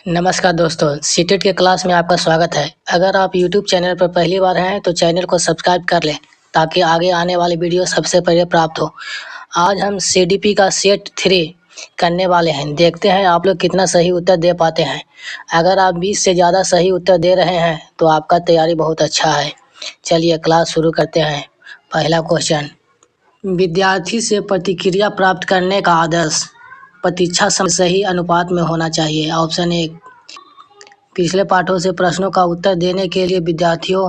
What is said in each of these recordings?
नमस्कार दोस्तों, सीटेट के क्लास में आपका स्वागत है। अगर आप यूट्यूब चैनल पर पहली बार हैं तो चैनल को सब्सक्राइब कर लें ताकि आगे आने वाले वीडियो सबसे पहले प्राप्त हो। आज हम सीडीपी का सेट 3 करने वाले हैं। देखते हैं आप लोग कितना सही उत्तर दे पाते हैं। अगर आप 20 से ज़्यादा सही उत्तर दे रहे हैं तो आपका तैयारी बहुत अच्छा है। चलिए क्लास शुरू करते हैं। पहला क्वेश्चन, विद्यार्थी से प्रतिक्रिया प्राप्त करने का आदर्श प्रतीक्षा समय सही अनुपात में होना चाहिए। ऑप्शन 1, पिछले पाठों से प्रश्नों का उत्तर देने के लिए विद्यार्थियों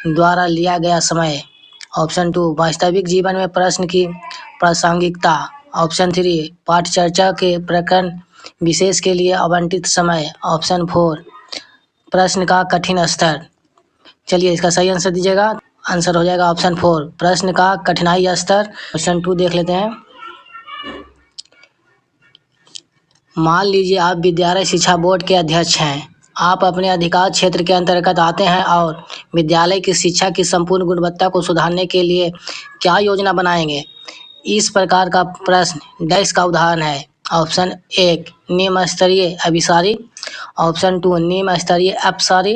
द्वारा लिया गया समय। ऑप्शन 2, वास्तविक जीवन में प्रश्न की प्रासंगिकता। ऑप्शन 3, पाठ चर्चा के प्रकरण विशेष के लिए आवंटित समय। ऑप्शन 4, प्रश्न का कठिन स्तर। चलिए इसका सही आंसर दीजिएगा। आंसर हो जाएगा ऑप्शन 4, प्रश्न का कठिनाई स्तर। क्वेश्चन 2 देख लेते हैं। मान लीजिए आप विद्यालय शिक्षा बोर्ड के अध्यक्ष हैं। आप अपने अधिकार क्षेत्र के अंतर्गत आते हैं और विद्यालय की शिक्षा की संपूर्ण गुणवत्ता को सुधारने के लिए क्या योजना बनाएंगे। इस प्रकार का प्रश्न डैश का उदाहरण है। ऑप्शन 1, निम्न स्तरीय अभिसारी। ऑप्शन 2, निम्न स्तरीय अपसारी।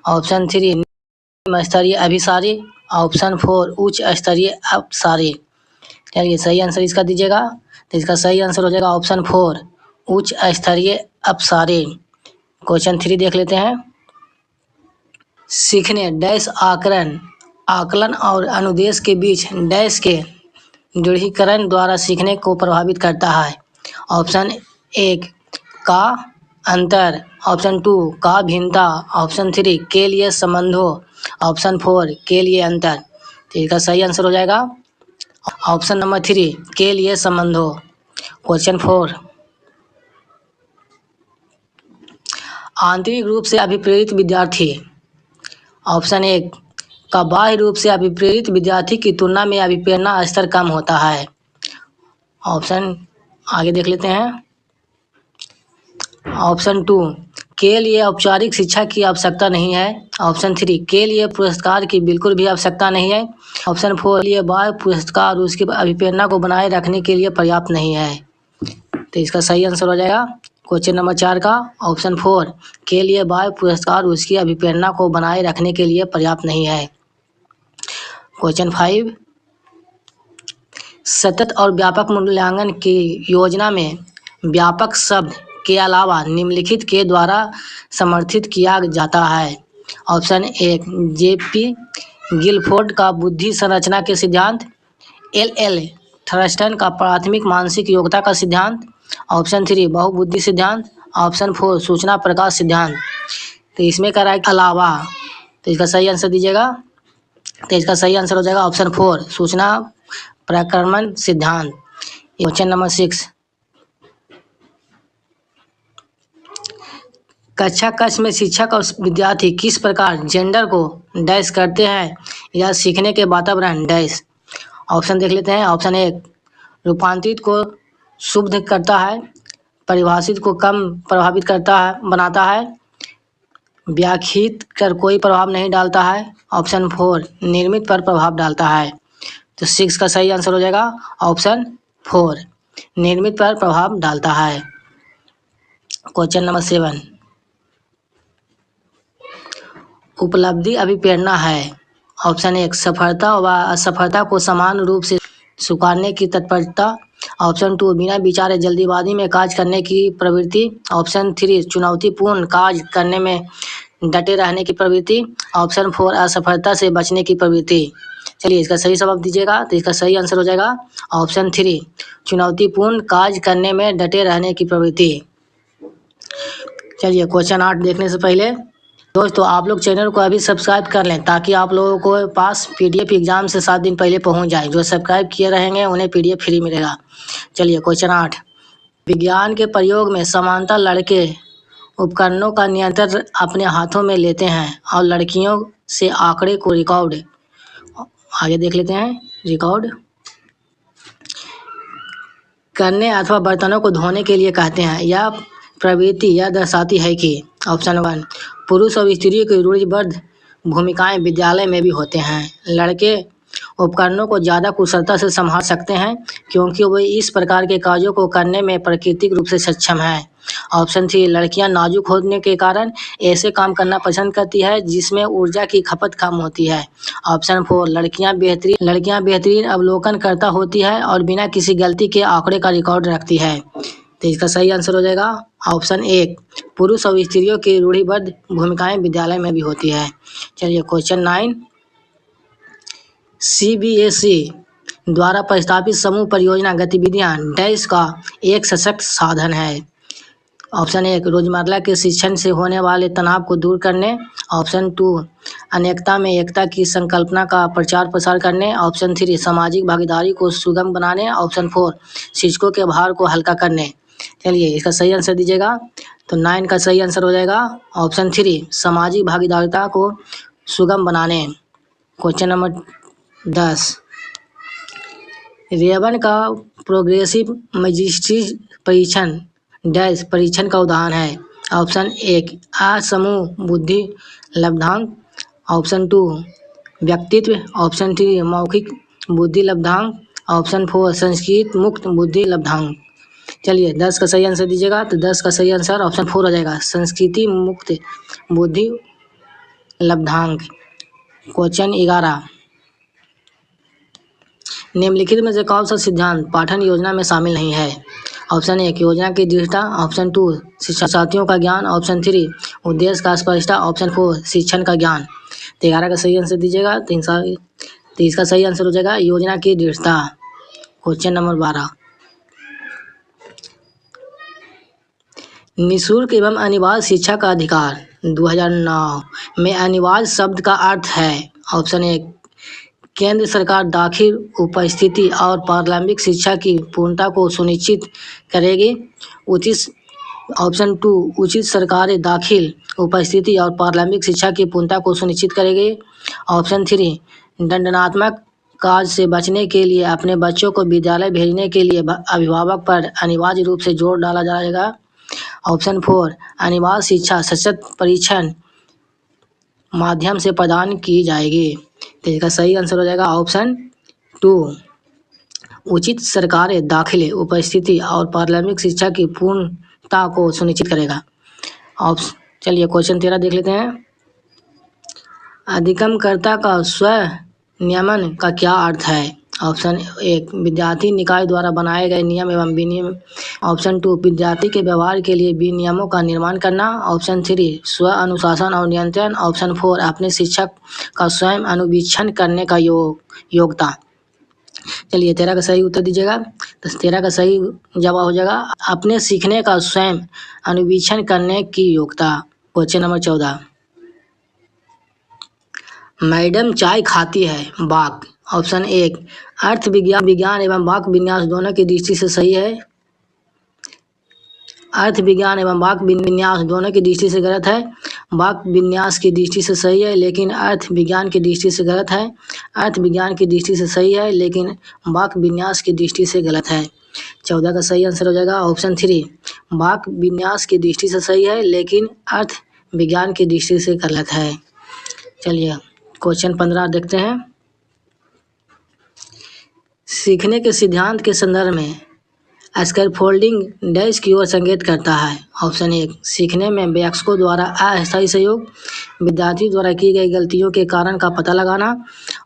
ऑप्शन 3, निम्न स्तरीय अभिसारी। ऑप्शन 4, उच्च स्तरीय अपसारी। चलिए सही आंसर इसका दीजिएगा। तो इसका सही आंसर हो जाएगा ऑप्शन 4, उच्च स्तरीय अपसारी। क्वेश्चन 3 देख लेते हैं। सीखने डैश आकलन और अनुदेश के बीच डैश के दृढ़ीकरण द्वारा सीखने को प्रभावित करता है। ऑप्शन 1, का अंतर। ऑप्शन 2, का भिन्नता। ऑप्शन 3, के लिए संबंधों। ऑप्शन 4, के लिए अंतर। तो इसका सही आंसर हो जाएगा ऑप्शन नंबर 3, के लिए संबंधों। क्वेश्चन 4, आंतरिक रूप से अभिप्रेरित विद्यार्थी। ऑप्शन 1, का बाह्य रूप से अभिप्रेरित विद्यार्थी की तुलना में अभिप्रेरणा स्तर कम होता है। ऑप्शन आगे देख लेते हैं। ऑप्शन 2, के लिए औपचारिक शिक्षा की आवश्यकता नहीं है। ऑप्शन 3, के लिए पुरस्कार की बिल्कुल भी आवश्यकता नहीं है। ऑप्शन 4, लिए बाह्य पुरस्कार उसकी अभिप्रेरणा को बनाए रखने के लिए पर्याप्त नहीं है। तो इसका सही आंसर हो जाएगा क्वेश्चन नंबर 4 का ऑप्शन 4, के लिए बाह्य पुरस्कार उसकी अभिप्रेरणा को बनाए रखने के लिए पर्याप्त नहीं है। क्वेश्चन 5, सतत और व्यापक मूल्यांकन की योजना में व्यापक शब्द के अलावा निम्नलिखित के द्वारा समर्थित किया जाता है। ऑप्शन 1, जेपी गिलफोर्ड का बुद्धि संरचना के सिद्धांत। एल थर्स्टन का प्राथमिक मानसिक योग्यता का सिद्धांत। ऑप्शन 3, बहुबुद्धि सिद्धांत। ऑप्शन 4, सूचना प्रकाश सिद्धांत। तो इसमें कह रहा है अलावा, तो इसका सही आंसर दीजिएगा। तो इसका सही आंसर हो जाएगा ऑप्शन 4, सूचना प्रक्रमण सिद्धांत। क्वेश्चन नंबर 6, कक्षा कक्ष में शिक्षक और विद्यार्थी किस प्रकार जेंडर को डैश करते हैं या सीखने के वातावरण डैश। ऑप्शन देख लेते हैं। ऑप्शन 1, रूपांतरित को शुद्ध करता है, परिभाषित को कम प्रभावित करता है बनाता है, व्याख्यित कर कोई प्रभाव नहीं डालता है। ऑप्शन 4, निर्मित पर प्रभाव डालता है। तो 6 का सही आंसर हो जाएगा ऑप्शन 4, निर्मित पर प्रभाव डालता है। क्वेश्चन नंबर 7, उपलब्धि अभिप्रेरणा है। ऑप्शन 1, सफलता व असफलता को समान रूप से स्वीकारने की तत्परता। ऑप्शन 2, बिना विचारे जल्दीबाजी में कार्य करने की प्रवृत्ति। ऑप्शन 3, चुनौतीपूर्ण कार्य करने में डटे रहने की प्रवृत्ति। ऑप्शन 4, असफलता से बचने की प्रवृत्ति। चलिए इसका सही जवाब दीजिएगा। तो इसका सही आंसर हो जाएगा ऑप्शन 3, चुनौतीपूर्ण कार्य करने में डटे रहने की प्रवृत्ति। चलिए क्वेश्चन 8 देखने से पहले दोस्तों आप लोग चैनल को अभी सब्सक्राइब कर लें ताकि आप लोगों को पास पीडीएफ एग्जाम से 7 दिन पहले पहुंच जाए। जो सब्सक्राइब किए रहेंगे उन्हें पीडीएफ फ्री मिलेगा। चलिए क्वेश्चन 8, विज्ञान के प्रयोग में समानता लड़के उपकरणों का नियंत्रण अपने हाथों में लेते हैं और लड़कियों से आंकड़े को रिकॉर्ड, आगे देख लेते हैं, रिकॉर्ड करने अथवा बर्तनों को धोने के लिए कहते हैं। यह प्रवृत्ति यह दर्शाती है कि ऑप्शन 1, पुरुष और स्त्रियों की रूढ़िबद्ध भूमिकाएं विद्यालय में भी होते हैं। लड़के उपकरणों को ज़्यादा कुशलता से संभाल सकते हैं क्योंकि वे इस प्रकार के कार्यों को करने में प्राकृतिक रूप से सक्षम हैं। ऑप्शन 3 लड़कियां नाजुक होने के कारण ऐसे काम करना पसंद करती है जिसमें ऊर्जा की खपत कम होती है। ऑप्शन 4 लड़कियां बेहतरीन अवलोकनकर्ता होती है और बिना किसी गलती के आंकड़े का रिकॉर्ड रखती है। तो इसका सही आंसर हो जाएगा ऑप्शन 1 पुरुष और स्त्रियों की रूढ़िबद्ध भूमिकाएं विद्यालय में भी होती है। चलिए क्वेश्चन 9 सीबीएसई द्वारा प्रस्तावित समूह परियोजना गतिविधियां डैश का एक सशक्त साधन है। ऑप्शन 1 रोजमर्रा के शिक्षण से होने वाले तनाव को दूर करने। ऑप्शन 2 अनेकता में एकता की संकल्पना का प्रचार प्रसार करने। ऑप्शन 3 सामाजिक भागीदारी को सुगम बनाने। ऑप्शन 4 शिक्षकों के भार को हल्का करने। चलिए इसका सही आंसर दीजिएगा। तो 9 का सही आंसर हो जाएगा ऑप्शन 3 सामाजिक भागीदारिता को सुगम बनाने। क्वेश्चन नंबर 10 रेवन का प्रोग्रेसिव मजिस्ट्रेट परीक्षण डैश परीक्षण का उदाहरण है। ऑप्शन 1 असमूह बुद्धि लब्धांक। ऑप्शन 2 व्यक्तित्व। ऑप्शन 3 मौखिक बुद्धि लब्धांक। ऑप्शन 4 संस्कृत मुक्त बुद्धि लब्धांक। चलिए 10 का सही आंसर दीजिएगा। तो 10 का सही आंसर ऑप्शन 4 हो जाएगा संस्कृति मुक्त बुद्धि लब्धांक। क्वेश्चन 11 निम्नलिखित में से कौन सा सिद्धांत पाठन योजना में शामिल नहीं है। ऑप्शन 1 योजना की दृढ़ता। ऑप्शन 2 शिक्षार्थियों का ज्ञान। ऑप्शन 3 उद्देश्य का स्पष्टता। ऑप्शन 4 शिक्षण का ज्ञान। तो 11 का सही आंसर दीजिएगा। तो इसका सही आंसर हो जाएगा योजना की दृढ़ता। क्वेश्चन नंबर 12 निःशुल्क एवं अनिवार्य शिक्षा का अधिकार 2009 में अनिवार्य शब्द का अर्थ है। ऑप्शन 1 केंद्र सरकार दाखिल उपस्थिति और प्रारंभिक शिक्षा की पूर्णता को सुनिश्चित करेगी। ऑप्शन 2 उचित सरकारें दाखिल उपस्थिति और प्रारंभिक शिक्षा की पूर्णता को सुनिश्चित करेगी। ऑप्शन 3 दंडात्मक कार्य से बचने के लिए अपने बच्चों को विद्यालय भेजने के लिए अभिभावक पर अनिवार्य रूप से जोर डाला जाएगा। ऑप्शन 4 अनिवार्य शिक्षा सशक्त परीक्षण माध्यम से प्रदान की जाएगी। तो इसका सही आंसर हो जाएगा ऑप्शन 2 उचित सरकारें दाखिले उपस्थिति और प्रारंभिक शिक्षा की पूर्णता को सुनिश्चित करेगा। चलिए क्वेश्चन 13 देख लेते हैं। अधिगमकर्ता का स्व नियमन का क्या अर्थ है। ऑप्शन 1 विद्यार्थी निकाय द्वारा बनाए गए नियम एवं विनियम। ऑप्शन 2 विद्यार्थी के व्यवहार के लिए विनियमों का निर्माण करना। ऑप्शन 3 स्व अनुशासन और नियंत्रण। ऑप्शन 4 अपने शिक्षक का स्वयं अनुवीक्षण करने का योग्यता। चलिए 13 का सही उत्तर दीजिएगा। तो 13 का सही जवाब हो जाएगा अपने सीखने का स्वयं अनुवीक्षण करने की योग्यता। क्वेश्चन नंबर 14 मैडम चाय खाती है वाक। ऑप्शन 1 अर्थ विज्ञान एवं वाक विन्यास दोनों की दृष्टि से सही है। अर्थ विज्ञान एवं वाक विन्यास दोनों की दृष्टि से गलत है। वाक विन्यास की दृष्टि से सही है लेकिन अर्थ विज्ञान की दृष्टि से गलत है। अर्थ विज्ञान की दृष्टि से सही है लेकिन वाक विन्यास की दृष्टि से गलत है। 14 का सही आंसर हो जाएगा ऑप्शन 3 वाक विन्यास की दृष्टि से सही है लेकिन अर्थ विज्ञान की दृष्टि से गलत है। चलिए क्वेश्चन 15 देखते हैं। सीखने के सिद्धांत के संदर्भ में स्कैफोल्डिंग डैश की ओर संकेत करता है। ऑप्शन 1 सीखने में वयस्कों द्वारा अस्थायी सहयोग। विद्यार्थी द्वारा की गई गलतियों के कारण का पता लगाना।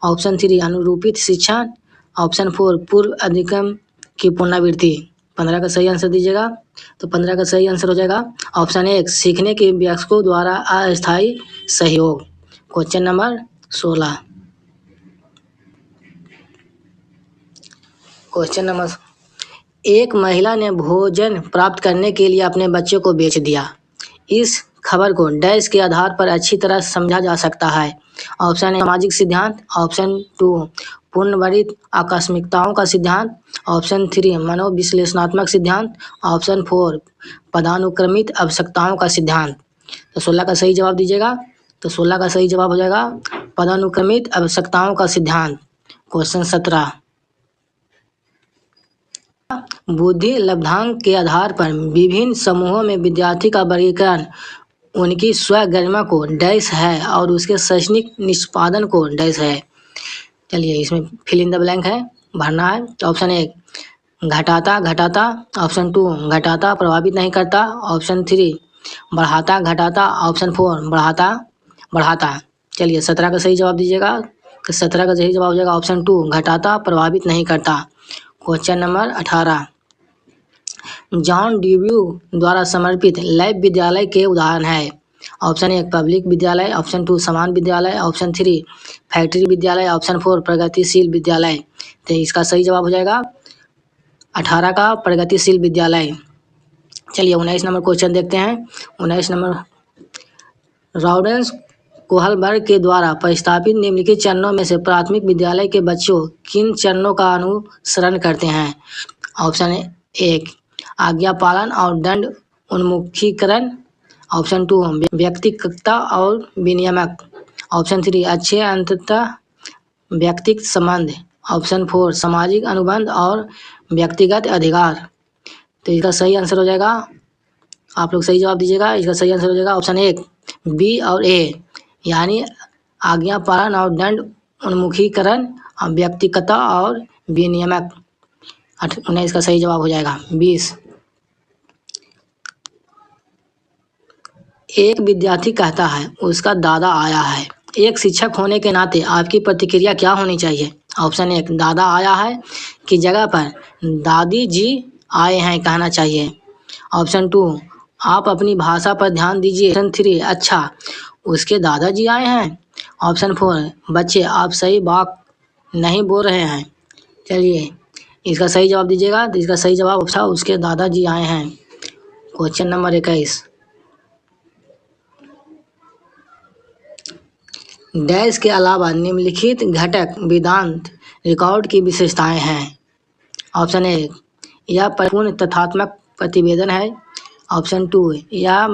ऑप्शन 3 अनुरूपित शिक्षण। ऑप्शन 4 पूर्व अधिगम की पुनरावृत्ति। 15 का सही आंसर दीजिएगा। तो 15 का सही आंसर हो जाएगा ऑप्शन 1 सीखने के वयस्कों द्वारा अस्थायी सहयोग। क्वेश्चन नंबर 16 क्वेश्चन नंबर एक महिला ने भोजन प्राप्त करने के लिए अपने बच्चे को बेच दिया। इस खबर को डैश के आधार पर अच्छी तरह समझा जा सकता है। ऑप्शन 1 सामाजिक सिद्धांत। ऑप्शन 2 पुनर्वरित आकस्मिकताओं का सिद्धांत। ऑप्शन 3 मनोविश्लेषणात्मक सिद्धांत। ऑप्शन 4 पदानुक्रमित आवश्यकताओं का सिद्धांत। तो 16 का सही जवाब दीजिएगा। तो 16 का सही जवाब हो जाएगा पदानुक्रमित आवश्यकताओं का सिद्धांत। क्वेश्चन 17 बुद्धि लब्धांक के आधार पर विभिन्न समूहों में विद्यार्थी का वर्गीकरण उनकी स्व गरिमा को डैश है और उसके शैक्षणिक निष्पादन को डैश है। चलिए इसमें फिल इन द ब्लैंक है भरना है। तो ऑप्शन 1 घटाता घटाता, ऑप्शन 2 घटाता प्रभावित नहीं करता, ऑप्शन 3 बढ़ाता घटाता, ऑप्शन 4 बढ़ाता बढ़ाता। चलिए 17 का सही जवाब दीजिएगा। तो 17 का सही जवाब हो जाएगा ऑप्शन 2 घटाता प्रभावित नहीं करता। क्वेश्चन नंबर 18, जॉन ड्यूब्यू द्वारा समर्पित लैब विद्यालय के उदाहरण है। ऑप्शन 1 पब्लिक विद्यालय, ऑप्शन 2 समान विद्यालय, ऑप्शन 3 फैक्ट्री विद्यालय, ऑप्शन 4 प्रगतिशील विद्यालय। तो इसका सही जवाब हो जाएगा 18 का प्रगतिशील विद्यालय। चलिए 19 नंबर क्वेश्चन देखते हैं। 19 नंबर, लॉरेंस कोहलबर्ग के द्वारा प्रस्तावित निम्नलिखित चरणों में से प्राथमिक विद्यालय के बच्चों किन चरणों का अनुसरण करते हैं। ऑप्शन 1 आज्ञा पालन और दंड उन्मुखीकरण, ऑप्शन 2 व्यक्तिगतता और विनियमक, ऑप्शन 3 अच्छे अंततः व्यक्तिगत संबंध, ऑप्शन 4 सामाजिक अनुबंध और व्यक्तिगत अधिकार। तो इसका सही आंसर हो जाएगा, आप लोग सही जवाब दीजिएगा। इसका सही आंसर हो जाएगा ऑप्शन 1 बी और ए, यानी आज्ञा पालन और दंड उन्मुखीकरण और व्यक्तिगतता और विनियमक। 19 का सही जवाब हो जाएगा 20। एक विद्यार्थी कहता है उसका दादा आया है। एक शिक्षक होने के नाते आपकी प्रतिक्रिया क्या होनी चाहिए। ऑप्शन 1 दादा आया है की जगह पर दादी जी आए हैं कहना चाहिए। ऑप्शन 2 आप अपनी भाषा पर ध्यान दीजिए। ऑप्शन 3 अच्छा उसके दादाजी आए हैं। ऑप्शन 4 बच्चे आप सही बात नहीं बोल रहे हैं। चलिए इसका सही जवाब दीजिएगा। तो इसका सही जवाब अच्छा उसके दादाजी आए हैं। क्वेश्चन नंबर 21, डैश के अलावा निम्नलिखित घटक वेदांत रिकॉर्ड की विशेषताएं हैं। ऑप्शन 1 यह परिपूर्ण तथ्यात्मक प्रतिवेदन है। ऑप्शन 2 यह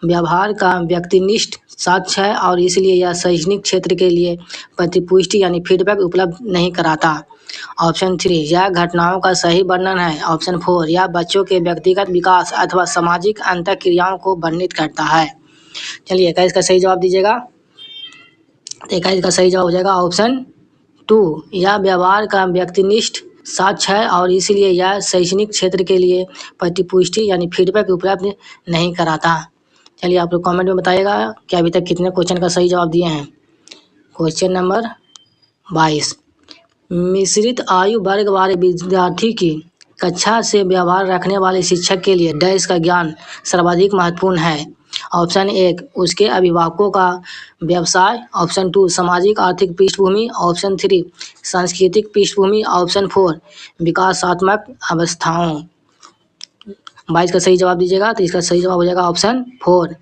व्यवहार का व्यक्तिनिष्ठ साक्ष्य है और इसलिए यह शैक्षणिक क्षेत्र के लिए प्रतिपुष्टि यानी फीडबैक उपलब्ध नहीं कराता। ऑप्शन 3 यह घटनाओं का सही वर्णन है। ऑप्शन 4 यह बच्चों के व्यक्तिगत विकास अथवा सामाजिक अंतःक्रियाओं को वर्णित करता है। चलिए 21 का सही जवाब दीजिएगा। 21 का सही जवाब हो जाएगा ऑप्शन 2 यह व्यवहार का व्यक्तिनिष्ठ साक्ष्य है और इसलिए यह शैक्षणिक क्षेत्र के लिए प्रतिपुष्टि यानी फीडबैक उपलब्ध नहीं कराता। चलिए आप लोग कमेंट में बताइएगा कि अभी तक कितने क्वेश्चन का सही जवाब दिए हैं। क्वेश्चन नंबर 22, मिश्रित आयु वर्ग वाले विद्यार्थी की कक्षा से व्यवहार रखने वाले शिक्षक के लिए डैश का ज्ञान सर्वाधिक महत्वपूर्ण है। ऑप्शन 1 उसके अभिभावकों का व्यवसाय, ऑप्शन 2 सामाजिक आर्थिक पृष्ठभूमि, ऑप्शन 3 सांस्कृतिक पृष्ठभूमि, ऑप्शन 4 विकासात्मक अवस्थाओं। 22 का सही जवाब दीजिएगा। तो इसका सही जवाब हो जाएगा ऑप्शन 4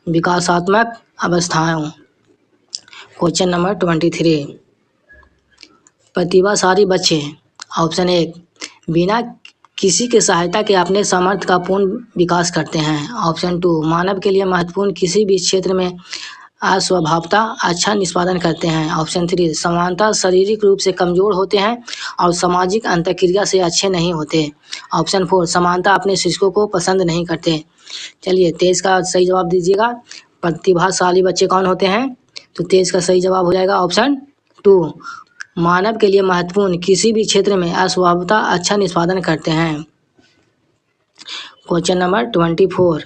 विकासात्मक अवस्थाओं। क्वेश्चन नंबर 23, प्रतिभाशाली बच्चे, ऑप्शन 1 बिना किसी के सहायता के अपने सामर्थ्य का पूर्ण विकास करते हैं। ऑप्शन 2 मानव के लिए महत्वपूर्ण किसी भी क्षेत्र में अस्वभावता अच्छा निष्पादन करते हैं। ऑप्शन 3 समानता शारीरिक रूप से कमजोर होते हैं और सामाजिक अंतःक्रिया से अच्छे नहीं होते। ऑप्शन 4 समानता अपने शिक्षकों को पसंद नहीं करते। चलिए 23 का सही जवाब दीजिएगा। प्रतिभाशाली बच्चे कौन होते हैं। तो 23 का सही जवाब हो जाएगा ऑप्शन 2 मानव के लिए महत्वपूर्ण किसी भी क्षेत्र में अस्वभावता अच्छा निष्पादन करते हैं। क्वेश्चन नंबर 24,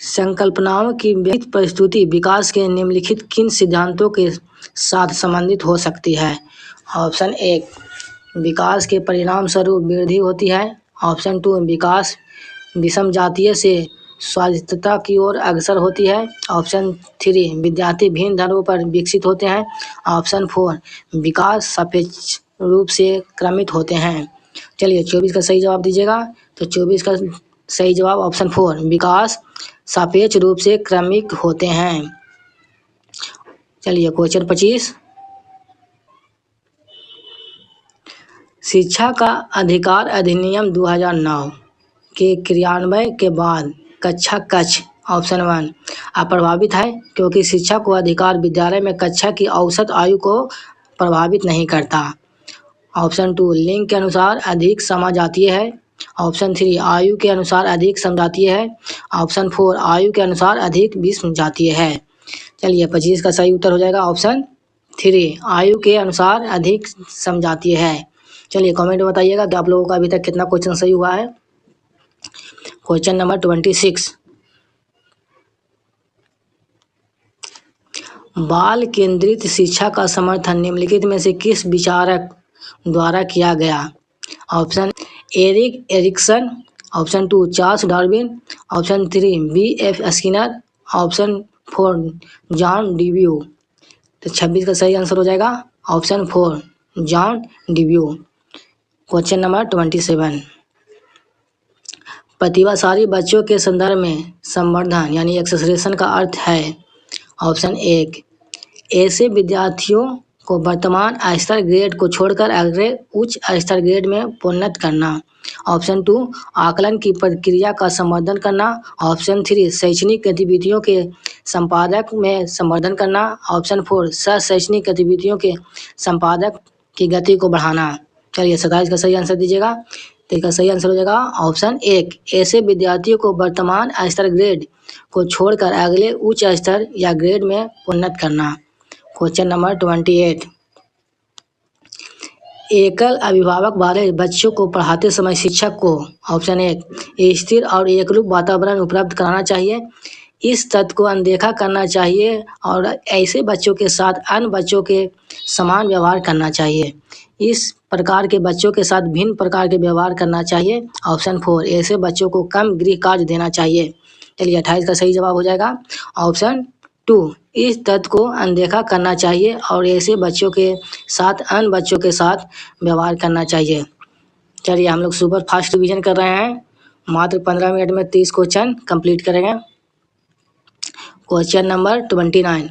संकल्पनाओं की व्यक्त प्रस्तुति विकास के निम्नलिखित किन सिद्धांतों के साथ संबंधित हो सकती है। ऑप्शन 1 विकास के परिणाम स्वरूप वृद्धि होती है। ऑप्शन 2 विकास विषम जातीय से स्वायत्तता की ओर अग्रसर होती है। ऑप्शन 3 विद्यार्थी भिन्न दरों पर विकसित होते हैं। ऑप्शन 4 विकास सापेक्ष रूप से क्रमित होते हैं। चलिए 24 का सही जवाब दीजिएगा। तो 24 का सही जवाब ऑप्शन 4 विकास सापेक्ष रूप से क्रमिक होते हैं। चलिए क्वेश्चन 25, शिक्षा का अधिकार अधिनियम 2009 के क्रियान्वयन के बाद कक्षा कक्ष, ऑप्शन 1 अप्रभावित है क्योंकि शिक्षा को अधिकार विद्यालय में कक्षा की औसत आयु को प्रभावित नहीं करता। ऑप्शन 2 लिंग के अनुसार अधिक समजातीय है। ऑप्शन 3 आयु के अनुसार अधिक समजातीय है। ऑप्शन 4 आयु के अनुसार अधिक विषम जातीय है। चलिए 25 का सही उत्तर हो जाएगा ऑप्शन 3 आयु के अनुसार अधिक समजातीय है। चलिए कमेंट में बताइएगा कि आप लोगों का अभी तक कितना क्वेश्चन सही हुआ है। क्वेश्चन नंबर 26, बाल केंद्रित शिक्षा का समर्थन निम्नलिखित में से किस विचारक द्वारा किया गया? Option Erik Erikson, option 2 Charles Darwin, option 3 B.F. Skinner, option 4 John Dewey. तो 26 का सही आंसर हो जाएगा option 4 John Dewey. Question number 27, प्रतिभाशाली बच्चों के संदर्भ में संवर्धन यानी एक्सेलरेशन का अर्थ है। ऑप्शन 1 ऐसे विद्यार्थियों को वर्तमान स्तर ग्रेड को छोड़कर अगले उच्च स्तर ग्रेड में प्रोन्नत करना। ऑप्शन 2 आकलन की प्रक्रिया का संवर्धन करना। ऑप्शन 3 शैक्षणिक गतिविधियों के संपादक में संवर्धन करना। ऑप्शन 4 सह शैक्षणिक गतिविधियों के संपादक की गति को बढ़ाना। चलिए 27 का सही आंसर दीजिएगा। तो इसका सही आंसर हो जाएगा ऑप्शन 1 ऐसे विद्यार्थियों को वर्तमान स्तर ग्रेड को छोड़कर अगले उच्च स्तर या ग्रेड में प्रोन्नत करना। क्वेश्चन नंबर 28, एकल अभिभावक वाले बच्चों को पढ़ाते समय शिक्षक को ऑप्शन 1 स्थिर और एकरूप वातावरण उपलब्ध कराना चाहिए, इस तथ्य को अनदेखा करना चाहिए और ऐसे बच्चों के साथ अन्य बच्चों के समान व्यवहार करना चाहिए, इस प्रकार के बच्चों के साथ भिन्न प्रकार के व्यवहार करना चाहिए। ऑप्शन 4 ऐसे बच्चों को कम गृह कार्य देना चाहिए। चलिए 28 का सही जवाब हो जाएगा ऑप्शन 2 इस तथ्य को अनदेखा करना चाहिए और ऐसे बच्चों के साथ अन्य बच्चों के साथ व्यवहार करना चाहिए। चलिए हम लोग सुपर फास्ट रिवीजन कर रहे हैं, मात्र 15 मिनट में 30 क्वेश्चन कंप्लीट करेंगे। क्वेश्चन नंबर 29,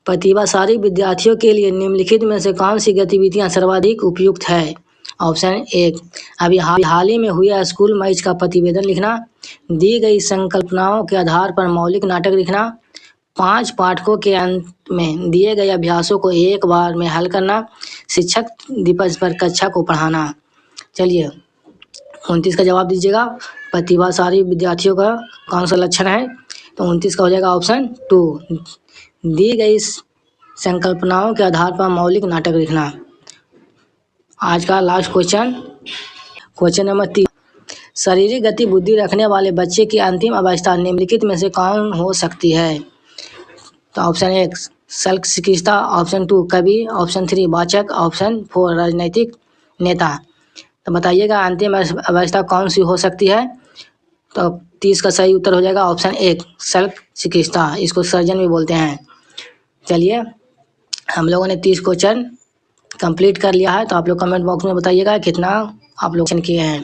प्रतिभाशाली विद्यार्थियों के लिए निम्नलिखित में से कौन सी गतिविधियां सर्वाधिक उपयुक्त है? ऑप्शन 1 अभी हाल ही में हुए स्कूल मैच का प्रतिवेदन लिखना, दी गई संकल्पनाओं के आधार पर मौलिक नाटक लिखना, 5 पाठकों के अंत में दिए गए अभ्यासों को एक बार में हल करना, शिक्षक दिवस पर कक्षा को पढ़ाना। चलिए 29 का जवाब दीजिएगा। प्रतिभाशाली विद्यार्थियों का कौन सा लक्षण है? तो 29 का हो जाएगा ऑप्शन 2 दी गई संकल्पनाओं के आधार पर मौलिक नाटक लिखना। आज का लास्ट क्वेश्चन, क्वेश्चन नंबर 3, शारीरिक गति बुद्धि रखने वाले बच्चे की अंतिम अवस्था निम्नलिखित में से कौन हो सकती है? तो ऑप्शन 1 शल्क चिकित्सा, ऑप्शन 2 कवि, ऑप्शन 3 वाचक, ऑप्शन 4 राजनीतिक नेता। तो बताइएगा अंतिम अवस्था कौन सी हो सकती है? तो 30 का सही उत्तर हो जाएगा ऑप्शन 1 शल्क चिकित्सा, इसको सर्जन भी बोलते हैं। चलिए हम लोगों ने 30 क्वेश्चन कंप्लीट कर लिया है, तो आप लोग कमेंट बॉक्स में बताइएगा कितना आप लोग किए हैं।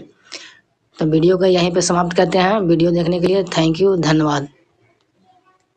तो वीडियो को यहीं पे समाप्त करते हैं। वीडियो देखने के लिए थैंक यू, धन्यवाद।